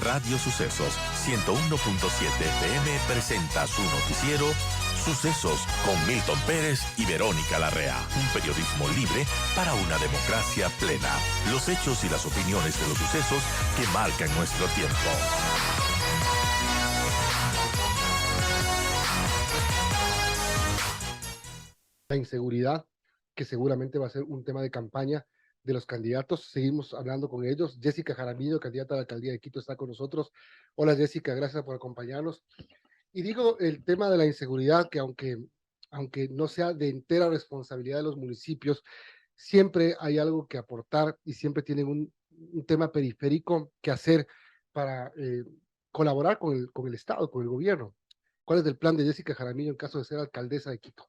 Radio Sucesos 101.7 FM presenta su noticiero Sucesos con Milton Pérez y Verónica Larrea. Un periodismo libre para una democracia plena. Los hechos y las opiniones de los sucesos que marcan nuestro tiempo. La inseguridad, que seguramente va a ser un tema de campaña de los candidatos. Seguimos hablando con ellos. Jessica Jaramillo, candidata a la alcaldía de Quito, está con nosotros. Hola Jessica, gracias por acompañarnos. Y digo el tema de la inseguridad, que aunque no sea de entera responsabilidad de los municipios, siempre hay algo que aportar y siempre tienen un tema periférico que hacer para colaborar con el Estado, con el gobierno. ¿Cuál es el plan de Jessica Jaramillo en caso de ser alcaldesa de Quito?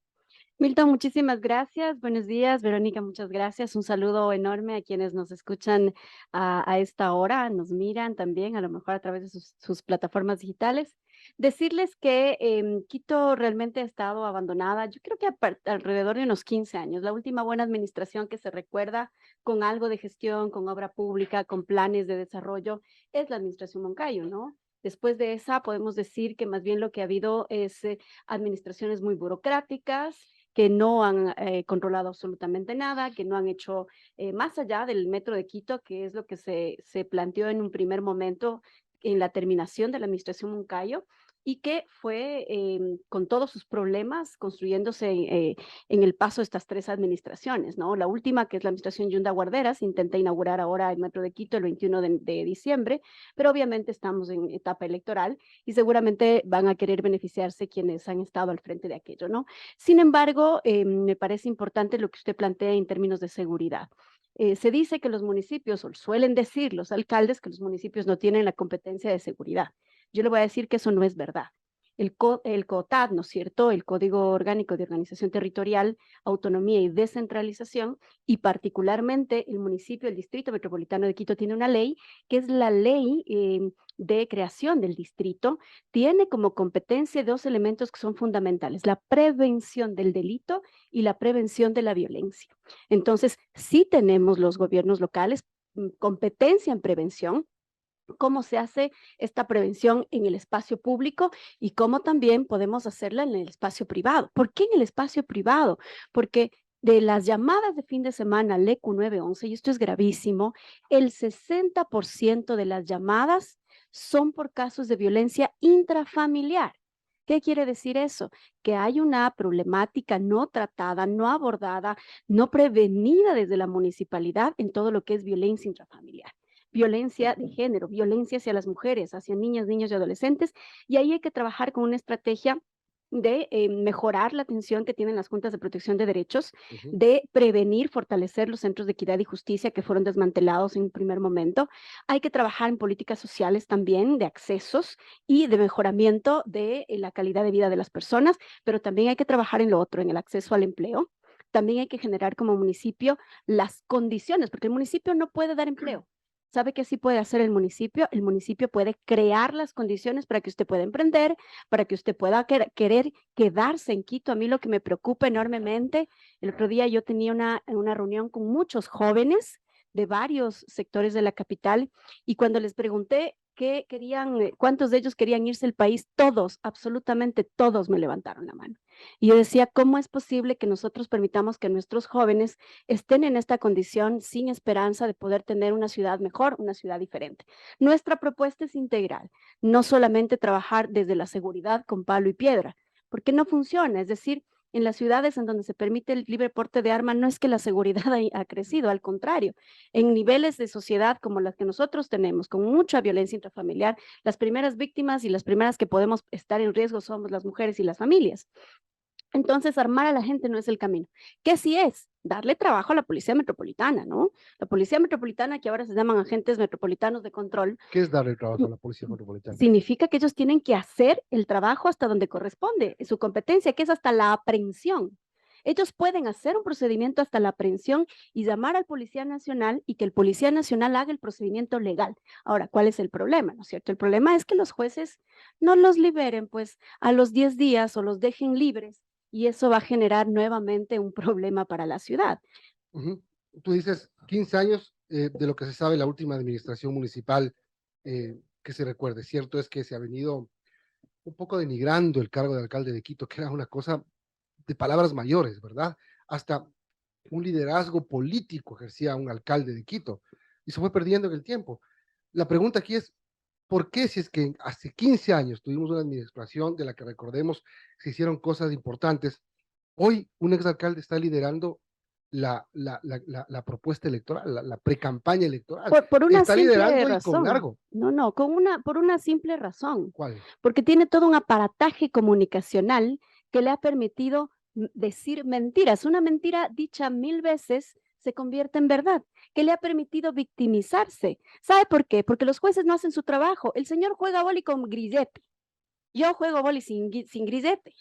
Milton, muchísimas gracias. Buenos días, Verónica, muchas gracias. Un saludo enorme a quienes nos escuchan a esta hora, nos miran también, a lo mejor a través de sus plataformas digitales. Decirles que Quito realmente ha estado abandonada, yo creo que alrededor de unos 15 años. La última buena administración que se recuerda con algo de gestión, con obra pública, con planes de desarrollo, es la administración Moncayo, ¿no? Después de esa, podemos decir que más bien lo que ha habido es administraciones muy burocráticas, que no han controlado absolutamente nada, que no han hecho más allá del metro de Quito, que es lo que se planteó en un primer momento en la terminación de la administración Moncayo, y que fue con todos sus problemas construyéndose en el paso de estas tres administraciones, ¿no? La última, que es la administración Yunda Guarderas, intenta inaugurar ahora el metro de Quito el 21 de diciembre, pero obviamente estamos en etapa electoral y seguramente van a querer beneficiarse quienes han estado al frente de aquello, ¿no? Sin embargo, me parece importante lo que usted plantea en términos de seguridad. Se dice que los municipios, o suelen decir los alcaldes, que los municipios no tienen la competencia de seguridad. Yo le voy a decir que eso no es verdad. El COTAD, ¿no es cierto? El Código Orgánico de Organización Territorial, Autonomía y Descentralización, y particularmente el municipio, el Distrito Metropolitano de Quito tiene una ley, que es la ley de creación del distrito, tiene como competencia dos elementos que son fundamentales: la prevención del delito y la prevención de la violencia. Entonces, sí tenemos los gobiernos locales competencia en prevención. Cómo se hace esta prevención en el espacio público y cómo también podemos hacerla en el espacio privado. ¿Por qué en el espacio privado? Porque de las llamadas de fin de semana al EQ 911, y esto es gravísimo, el 60% de las llamadas son por casos de violencia intrafamiliar. ¿Qué quiere decir eso? Que hay una problemática no tratada, no abordada, no prevenida desde la municipalidad en todo lo que es violencia intrafamiliar, violencia de género, violencia hacia las mujeres, hacia niñas, niños y adolescentes, y ahí hay que trabajar con una estrategia de mejorar la atención que tienen las juntas de protección de derechos, de prevenir, fortalecer los centros de equidad y justicia que fueron desmantelados en un primer momento. Hay que trabajar en políticas sociales también, de accesos y de mejoramiento de la calidad de vida de las personas, pero también hay que trabajar en lo otro, en el acceso al empleo. También hay que generar como municipio las condiciones, porque el municipio no puede dar empleo. ¿Sabe qué sí puede hacer el municipio? El municipio puede crear las condiciones para que usted pueda emprender, para que usted pueda querer quedarse en Quito. A mí lo que me preocupa enormemente, el otro día yo tenía una reunión con muchos jóvenes de varios sectores de la capital, y cuando les pregunté qué querían, cuántos de ellos querían irse del país, todos, absolutamente todos me levantaron la mano. Y yo decía, ¿cómo es posible que nosotros permitamos que nuestros jóvenes estén en esta condición sin esperanza de poder tener una ciudad mejor, una ciudad diferente? Nuestra propuesta es integral, no solamente trabajar desde la seguridad con palo y piedra, porque no funciona. Es decir, en las ciudades en donde se permite el libre porte de arma, no es que la seguridad ha crecido, al contrario. En niveles de sociedad como las que nosotros tenemos, con mucha violencia intrafamiliar, las primeras víctimas y las primeras que podemos estar en riesgo somos las mujeres y las familias. Entonces, armar a la gente no es el camino. ¿Qué sí es? Darle trabajo a la policía metropolitana, ¿no? La policía metropolitana, que ahora se llaman agentes metropolitanos de control, ¿Qué es darle trabajo a la Policía Metropolitana? significa que ellos tienen que hacer el trabajo hasta donde corresponde, su competencia, que es hasta la aprehensión. Ellos pueden hacer un procedimiento hasta la aprehensión y llamar al Policía Nacional y que el Policía Nacional haga el procedimiento legal. Ahora, ¿cuál es el problema? ¿No es cierto? El problema es que los jueces no los liberen, pues, a los 10 días o los dejen libres, y eso va a generar nuevamente un problema para la ciudad. Tú dices 15 años de lo que se sabe la última administración municipal que se recuerde. Cierto es que se ha venido un poco denigrando el cargo de alcalde de Quito, que era una cosa de palabras mayores, ¿verdad? Hasta un liderazgo político ejercía un alcalde de Quito y se fue perdiendo en el tiempo. La pregunta aquí es, ¿por qué si es que hace 15 años tuvimos una administración de la que recordemos se hicieron cosas importantes, hoy un exalcalde está liderando la propuesta electoral, la pre-campaña electoral? Por Y una está simple liderando y con razón. largo. No, por una simple razón. ¿Cuál? Porque tiene todo un aparataje comunicacional que le ha permitido decir mentiras. Una mentira dicha 1000 veces se convierte en verdad, que le ha permitido victimizarse. ¿Sabe por qué? Porque los jueces no hacen su trabajo. El señor juega boli con Grisete. Yo juego boli sin Grisete,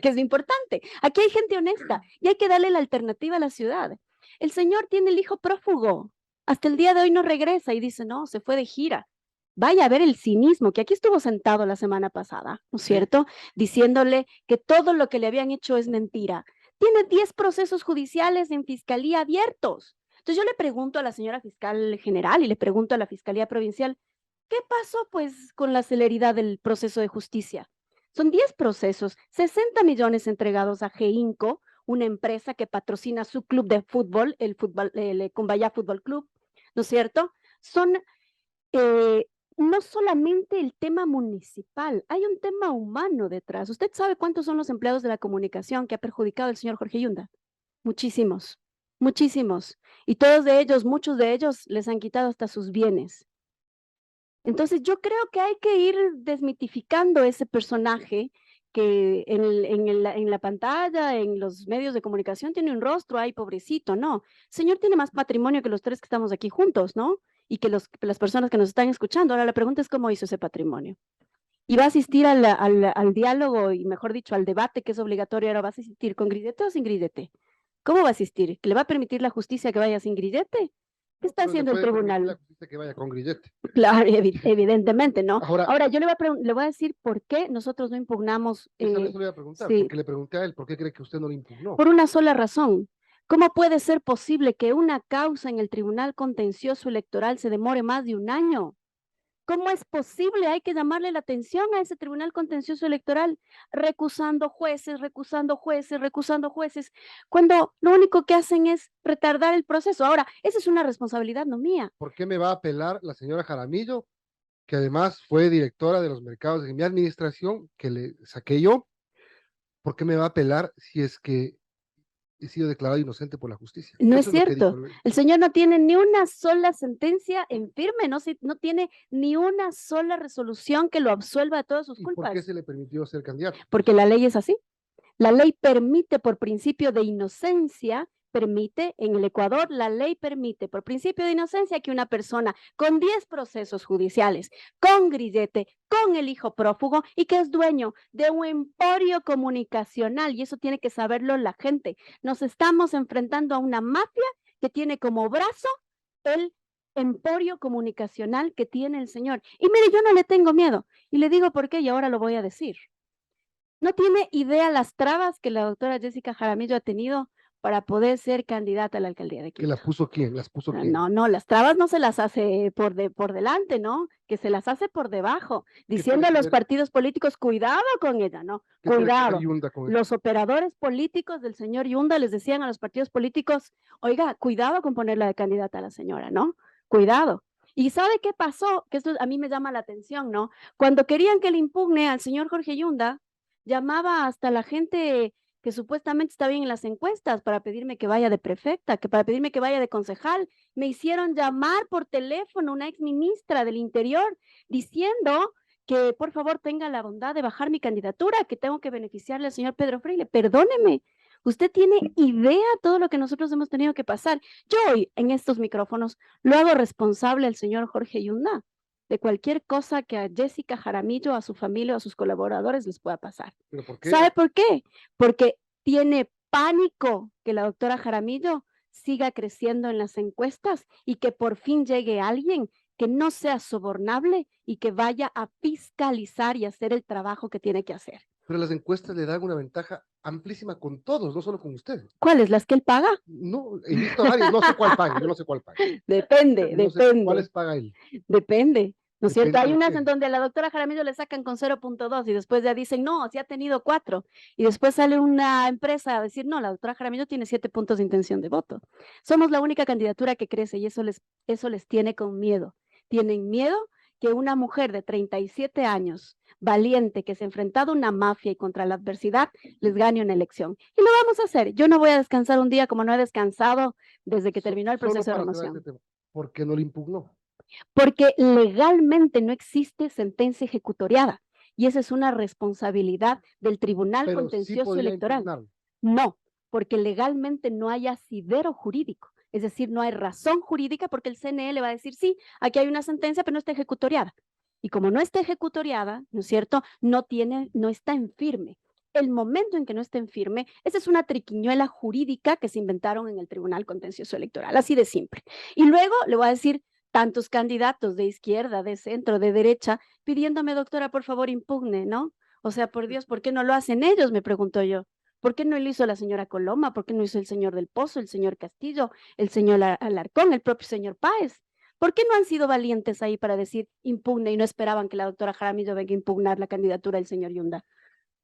que es lo importante. Aquí hay gente honesta y hay que darle la alternativa a la ciudad. El señor tiene el hijo prófugo. Hasta el día de hoy no regresa y dice, no, se fue de gira. Vaya a ver el cinismo, que aquí estuvo sentado la semana pasada, ¿no es cierto? Diciéndole que todo lo que le habían hecho es mentira. Tiene 10 procesos judiciales en fiscalía abiertos. Entonces yo le pregunto a la señora fiscal general y le pregunto a la fiscalía provincial, ¿qué pasó pues con la celeridad del proceso de justicia? Son 10 procesos, 60 millones entregados a GEINCO, una empresa que patrocina su club de fútbol, el Cumbayá Fútbol Club, ¿no es cierto? Son no solamente el tema municipal, hay un tema humano detrás. ¿Usted sabe cuántos son los empleados de la comunicación que ha perjudicado el señor Jorge Yunda? Muchísimos, muchísimos. Y todos de ellos, muchos de ellos, les han quitado hasta sus bienes. Entonces yo creo que hay que ir desmitificando ese personaje que en la pantalla, en los medios de comunicación tiene un rostro, ay, pobrecito, no. El señor tiene más patrimonio que los tres que estamos aquí juntos, ¿no? Y que las personas que nos están escuchando. Ahora la pregunta es cómo hizo ese patrimonio. ¿Y va a asistir al diálogo y, mejor dicho, al debate que es obligatorio? Ahora, ¿vas a asistir con Gridete o sin Gridete? ¿Cómo va a asistir? ¿Que le va a permitir la justicia que vaya sin Gridete? ¿Qué está haciendo el tribunal? La justicia que vaya con Grillete. Claro, evidentemente, ¿no? Ahora, Ahora yo le voy a decir por qué nosotros no impugnamos. eso le voy a preguntar, Sí, porque le pregunté a él, ¿por qué cree que usted no lo impugnó? por una sola razón. ¿Cómo puede ser posible que una causa en el Tribunal Contencioso Electoral se demore más de un año? ¿Cómo es posible? Hay que llamarle la atención a ese Tribunal Contencioso Electoral, recusando jueces, recusando jueces, recusando jueces, cuando lo único que hacen es retardar el proceso. Ahora, esa es una responsabilidad no mía. ¿Por qué me va a apelar la señora Jaramillo, que además fue directora de los mercados en mi administración, que le saqué yo? ¿Por qué me va a apelar si es que he sido declarado inocente por la justicia? No es Eso es lo que cierto. dijo. El señor no tiene ni una sola sentencia en firme, no tiene ni una sola resolución que lo absuelva de todas sus ¿Y por qué culpas. se le permitió ser candidato? Porque la ley es así. La ley permite por principio de inocencia, permite, en el Ecuador, la ley permite por principio de inocencia que una persona con 10 procesos judiciales, con grillete, con el hijo prófugo y que es dueño de un emporio comunicacional, y eso tiene que saberlo la gente. Nos estamos enfrentando a una mafia que tiene como brazo el emporio comunicacional que tiene el señor. Y mire, yo no le tengo miedo, y le digo por qué, y ahora lo voy a decir. No tiene idea las trabas que la doctora Jessica Jaramillo ha tenido para poder ser candidata a la alcaldía de ¿Que Quito. las puso quién? ¿Las puso quién? No, las trabas no se las hace por delante, ¿no? Que se las hace por debajo, diciendo a los partidos políticos, cuidado con ella, ¿no? Cuidado. Los operadores políticos del señor Yunda les decían a los partidos políticos, oiga, cuidado con ponerla de candidata a la señora, ¿no? Cuidado. ¿Y sabe qué pasó? Que esto a mí me llama la atención, ¿no? Cuando querían que le impugne al señor Jorge Yunda, llamaba hasta la gente que supuestamente está bien en las encuestas para pedirme que vaya de prefecta, que para pedirme que vaya de concejal. Me hicieron llamar por teléfono una ex ministra del Interior diciendo que por favor tenga la bondad de bajar mi candidatura, que tengo que beneficiarle al señor Pedro Freire. Perdóneme, usted tiene idea de todo lo que nosotros hemos tenido que pasar. Yo hoy en estos micrófonos lo hago responsable al señor Jorge Yunda de cualquier cosa que a Jessica Jaramillo, a su familia o a sus colaboradores les pueda pasar. ¿Pero por qué? ¿Sabe por qué? Porque tiene pánico que la doctora Jaramillo siga creciendo en las encuestas y que por fin llegue alguien que no sea sobornable y que vaya a fiscalizar y hacer el trabajo que tiene que hacer. Pero las encuestas le dan una ventaja amplísima con todos, no solo con usted. ¿Cuáles? ¿Las que él paga? No, he visto varias, no sé cuál paga, yo no sé cuál paga. Depende, No sé depende. ¿cuáles paga él? Depende. ¿No es cierto? Depende Hay de unas qué. en donde a la doctora Jaramillo le sacan con 0.2 y después ya dicen, no, sí ha tenido 4. Y después sale una empresa a decir, no, la doctora Jaramillo tiene 7 puntos de intención de voto. Somos la única candidatura que crece y eso les tiene con miedo. Tienen miedo que una mujer de 37 años, valiente, que se ha enfrentado a una mafia y contra la adversidad, les gane una elección. Y lo vamos a hacer. Yo no voy a descansar un día como no he descansado desde que terminó el Solo proceso de para cerrar remoción. este tema, ¿por qué no lo impugnó? Porque legalmente no existe sentencia ejecutoriada y esa es una responsabilidad del Tribunal Pero sí Contencioso podía Electoral. impugnarlo. No, porque legalmente no hay asidero jurídico, es decir, no hay razón jurídica porque el CNE le va a decir, sí, aquí hay una sentencia, pero no está ejecutoriada. Y como no está ejecutoriada, ¿no es cierto? No está en firme. El momento en que no esté en firme, esa es una triquiñuela jurídica que se inventaron en el Tribunal Contencioso Electoral, así de simple. Y luego le voy a decir, tantos candidatos de izquierda, de centro, de derecha, pidiéndome, doctora, por favor, impugne, ¿no? O sea, por Dios, ¿por qué no lo hacen ellos? Me pregunto yo. ¿Por qué no lo hizo la señora Coloma? ¿Por qué no hizo el señor del Pozo, el señor Castillo, el señor Alarcón, el propio señor Páez? ¿Por qué no han sido valientes ahí para decir impugne y no esperaban que la doctora Jaramillo venga a impugnar la candidatura del señor Yunda?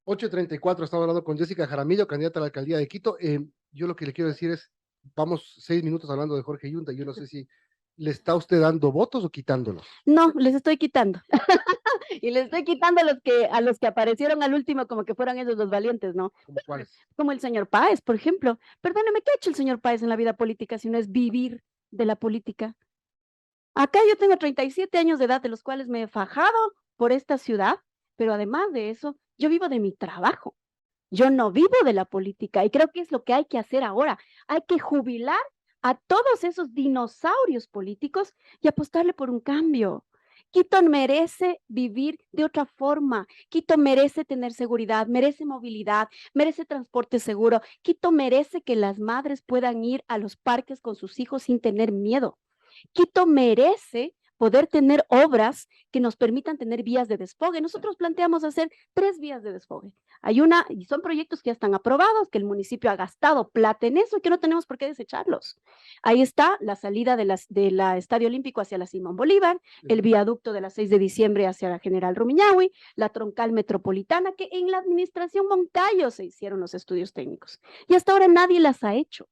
8:34, estaba hablando con Jessica Jaramillo, candidata a la alcaldía de Quito. Yo lo que le quiero decir es, vamos 6 minutos hablando de Jorge Yunda. Yo no sé si le está usted dando votos o quitándolos. No, les estoy quitando. Y les estoy quitando a los que aparecieron al último como que fueran ellos los valientes, ¿no? ¿Como cuáles? Como el señor Páez, por ejemplo. Perdóneme, ¿qué ha hecho el señor Páez en la vida política si no es vivir de la política? Acá yo tengo 37 años de edad, de los cuales me he fajado por esta ciudad, pero además de eso, yo vivo de mi trabajo. Yo no vivo de la política y creo que es lo que hay que hacer ahora. Hay que jubilar a todos esos dinosaurios políticos y apostarle por un cambio. Quito merece vivir de otra forma. Quito merece tener seguridad, merece movilidad, merece transporte seguro. Quito merece que las madres puedan ir a los parques con sus hijos sin tener miedo. Quito merece poder tener obras que nos permitan tener vías de desfogue. Nosotros planteamos hacer 3 vías de desfogue. Hay una, y son proyectos que ya están aprobados, que el municipio ha gastado plata en eso y que no tenemos por qué desecharlos. Ahí está la salida de la Estadio Olímpico hacia la Simón Bolívar, el viaducto de la 6 de diciembre hacia la General Rumiñahui, la troncal metropolitana, que en la administración Moncayo se hicieron los estudios técnicos. Y hasta ahora nadie las ha hecho.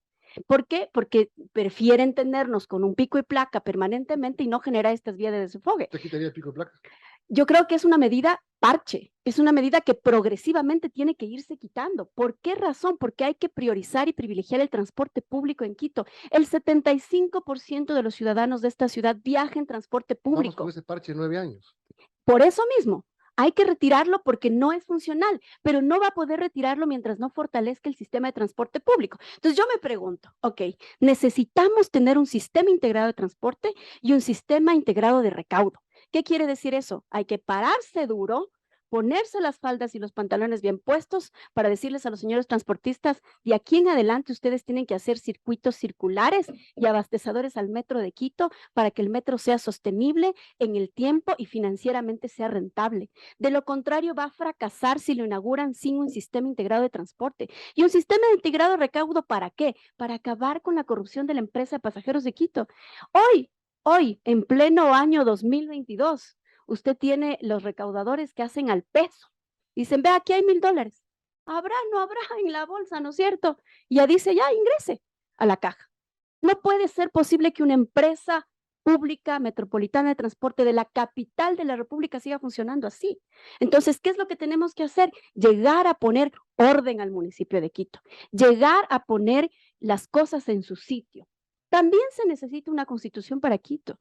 ¿Por qué? Porque prefieren tenernos con un pico y placa permanentemente y no generar estas vías de desenfoque. ¿Te quitaría el pico de placas? Yo creo que es una medida parche, es una medida que progresivamente tiene que irse quitando. ¿Por qué razón? Porque hay que priorizar y privilegiar el transporte público en Quito. El 75% de los ciudadanos de esta ciudad viaja en transporte Vamos público. con ese parche de 9 años. Por eso mismo, hay que retirarlo porque no es funcional, pero no va a poder retirarlo mientras no fortalezca el sistema de transporte público. Entonces yo me pregunto, ok, necesitamos tener un sistema integrado de transporte y un sistema integrado de recaudo. ¿Qué quiere decir eso? Hay que pararse duro, ponerse las faldas y los pantalones bien puestos para decirles a los señores transportistas, de aquí en adelante ustedes tienen que hacer circuitos circulares y abastecedores al metro de Quito para que el metro sea sostenible en el tiempo y financieramente sea rentable. De lo contrario, va a fracasar si lo inauguran sin un sistema integrado de transporte. ¿Y un sistema integrado de recaudo para qué? Para acabar con la corrupción de la empresa de pasajeros de Quito. Hoy, en pleno año 2022, usted tiene los recaudadores que hacen al peso. Dicen, ve, aquí hay $1,000. Habrá, no habrá en la bolsa, ¿no es cierto? Y ya dice, ya ingrese a la caja. No puede ser posible que una empresa pública metropolitana de transporte de la capital de la República siga funcionando así. Entonces, ¿qué es lo que tenemos que hacer? Llegar a poner orden al municipio de Quito, llegar a poner las cosas en su sitio. También se necesita una constitución para Quito.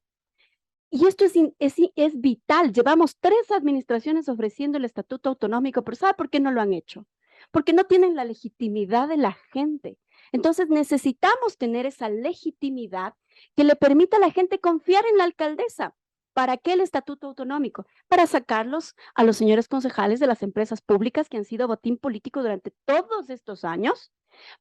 Y esto es vital. Llevamos 3 administraciones ofreciendo el estatuto autonómico, pero ¿sabe por qué no lo han hecho? Porque no tienen la legitimidad de la gente. Entonces necesitamos tener esa legitimidad que le permita a la gente confiar en la alcaldesa. ¿Para qué el estatuto autonómico? Para sacarlos a los señores concejales de las empresas públicas que han sido botín político durante todos estos años,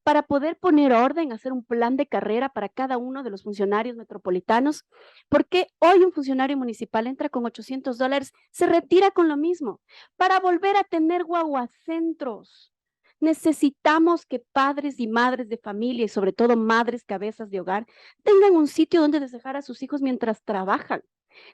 para poder poner orden, hacer un plan de carrera para cada uno de los funcionarios metropolitanos, porque hoy un funcionario municipal entra con $800, se retira con lo mismo, para volver a tener guaguacentros. Necesitamos que padres y madres de familia y sobre todo madres cabezas de hogar tengan un sitio donde dejar a sus hijos mientras trabajan.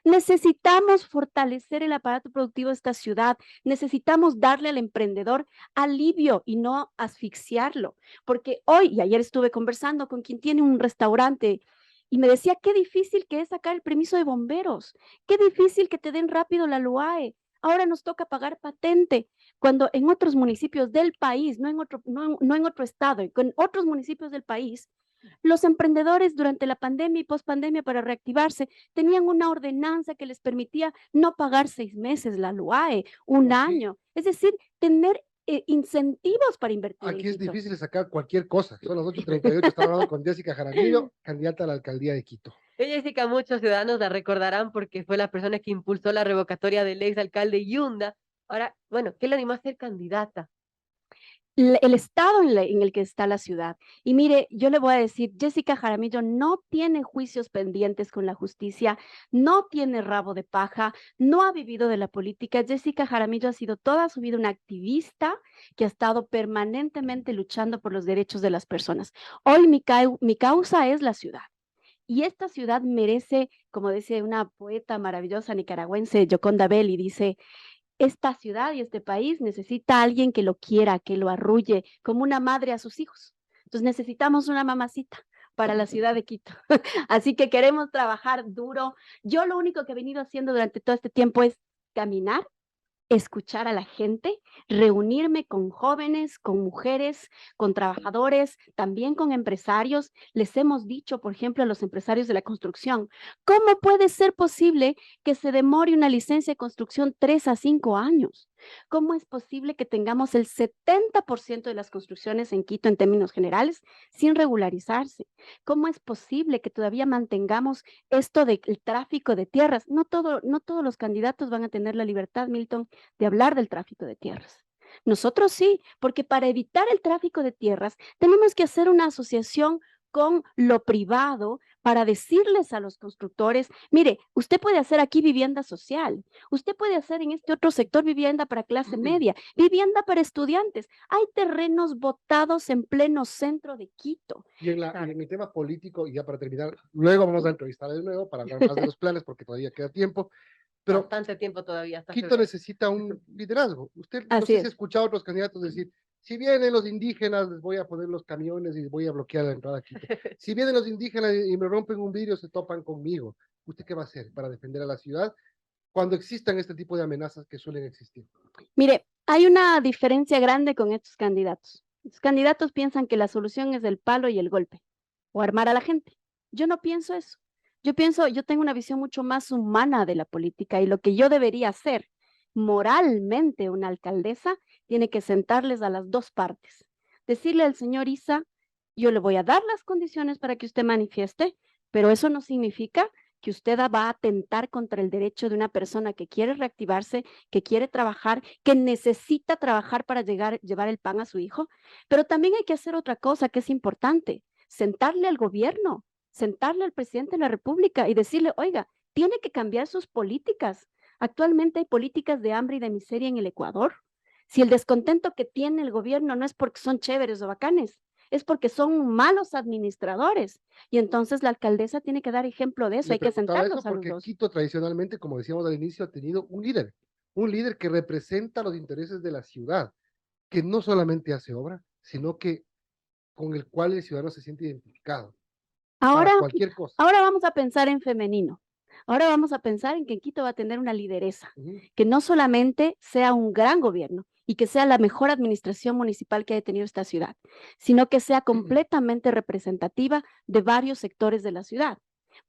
Necesitamos fortalecer el aparato productivo de esta ciudad. Necesitamos darle al emprendedor alivio y no asfixiarlo. Porque hoy, y ayer estuve conversando con quien tiene un restaurante y me decía qué difícil que es sacar el permiso de bomberos, qué difícil que te den rápido la LUAE. Ahora nos toca pagar patente, cuando en otros municipios del país, no en otro estado, en otros municipios del país, los emprendedores durante la pandemia y pospandemia para reactivarse tenían una ordenanza que les permitía no pagar 6 meses la LUAE, un Aquí, año. Es decir, tener incentivos para invertir en aquí es Quito. difícil sacar cualquier cosa. Son las 8:38, estaba hablando con Jessica Jaramillo, candidata a la alcaldía de Quito. Jessica, muchos ciudadanos la recordarán porque fue la persona que impulsó la revocatoria del ex alcalde Yunda. Ahora, bueno, ¿qué le animó a ser candidata? El estado en el que está la ciudad. Y mire, yo le voy a decir, Jessica Jaramillo no tiene juicios pendientes con la justicia, no tiene rabo de paja, no ha vivido de la política. Jessica Jaramillo ha sido toda su vida una activista que ha estado permanentemente luchando por los derechos de las personas. Hoy mi causa es la ciudad. Y esta ciudad merece, como dice una poeta maravillosa nicaragüense, Yoconda Belli, dice, esta ciudad y este país necesita a alguien que lo quiera, que lo arrulle, como una madre a sus hijos. Entonces necesitamos una mamacita para la ciudad de Quito. Así que queremos trabajar duro. Yo lo único que he venido haciendo durante todo este tiempo es caminar, escuchar a la gente, reunirme con jóvenes, con mujeres, con trabajadores, también con empresarios. Les hemos dicho, por ejemplo, a los empresarios de la construcción, ¿cómo puede ser posible que se demore una licencia de construcción 3 a 5 años? ¿Cómo es posible que tengamos el 70% de las construcciones en Quito en términos generales sin regularizarse? ¿Cómo es posible que todavía mantengamos esto del tráfico de tierras? No todos los candidatos van a tener la libertad, Milton, de hablar del tráfico de tierras. Nosotros sí, porque para evitar el tráfico de tierras tenemos que hacer una asociación con lo privado para decirles a los constructores, mire, usted puede hacer aquí vivienda social, usted puede hacer en este otro sector vivienda para clase media, vivienda para estudiantes. Hay terrenos botados en pleno centro de Quito. Y en el tema político, y ya para terminar, luego vamos a entrevistar de nuevo para hablar más de los planes, porque todavía queda tiempo. Pero Bastante tiempo todavía. Hasta Quito febrero. necesita un liderazgo. Usted no Así sé es. si ha escuchado a otros candidatos decir, si vienen los indígenas, les voy a poner los camiones y voy a bloquear la entrada a Quito. Si vienen los indígenas y me rompen un vidrio, se topan conmigo. ¿Usted qué va a hacer para defender a la ciudad cuando existan este tipo de amenazas que suelen existir? Mire, hay una diferencia grande con estos candidatos. Los candidatos piensan que la solución es el palo y el golpe, o armar a la gente. Yo no pienso eso. Yo tengo una visión mucho más humana de la política y lo que yo debería hacer moralmente una alcaldesa tiene que sentarles a las dos partes. Decirle al señor Isa, yo le voy a dar las condiciones para que usted manifieste, pero eso no significa que usted va a atentar contra el derecho de una persona que quiere reactivarse, que quiere trabajar, que necesita trabajar para llevar el pan a su hijo. Pero también hay que hacer otra cosa que es importante, sentarle al gobierno, sentarle al presidente de la República y decirle, oiga, tiene que cambiar sus políticas. Actualmente hay políticas de hambre y de miseria en el Ecuador. Si el descontento que tiene el gobierno no es porque son chéveres o bacanes, es porque son malos administradores. Y entonces la alcaldesa tiene que dar ejemplo de eso. Le Hay que preguntaba sentarlos eso a los porque dos. Quito tradicionalmente, como decíamos al inicio, ha tenido un líder que representa los intereses de la ciudad, que no solamente hace obra, sino que con el cual el ciudadano se siente identificado Ahora, para cualquier cosa. ahora vamos a pensar en femenino. Ahora vamos a pensar en que Quito va a tener una lideresa, Ujú. que no solamente sea un gran gobierno y que sea la mejor administración municipal que haya tenido esta ciudad, sino que sea completamente representativa de varios sectores de la ciudad.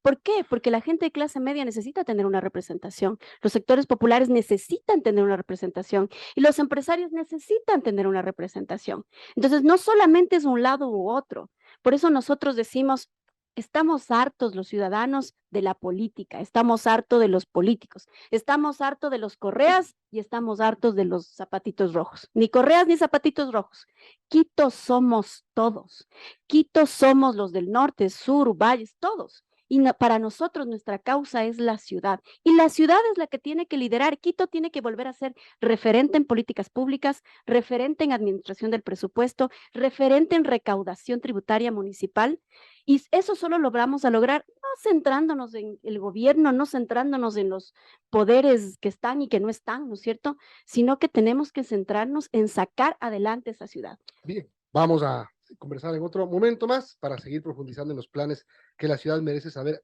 ¿Por qué? Porque la gente de clase media necesita tener una representación, los sectores populares necesitan tener una representación y los empresarios necesitan tener una representación. Entonces, no solamente es un lado u otro. Por eso nosotros decimos, estamos hartos los ciudadanos de la política, estamos hartos de los políticos, estamos hartos de los correas y estamos hartos de los zapatitos rojos. Ni correas ni zapatitos rojos. Quito somos todos. Quito somos los del norte, sur, valles, todos. Y para nosotros nuestra causa es la ciudad. Y la ciudad es la que tiene que liderar. Quito tiene que volver a ser referente en políticas públicas, referente en administración del presupuesto, referente en recaudación tributaria municipal. Y eso solo lo vamos a lograr no centrándonos en el gobierno, no centrándonos en los poderes que están y que no están, ¿no es cierto? Sino que tenemos que centrarnos en sacar adelante esa ciudad. Bien, vamos a conversar en otro momento más para seguir profundizando en los planes que la ciudad merece saber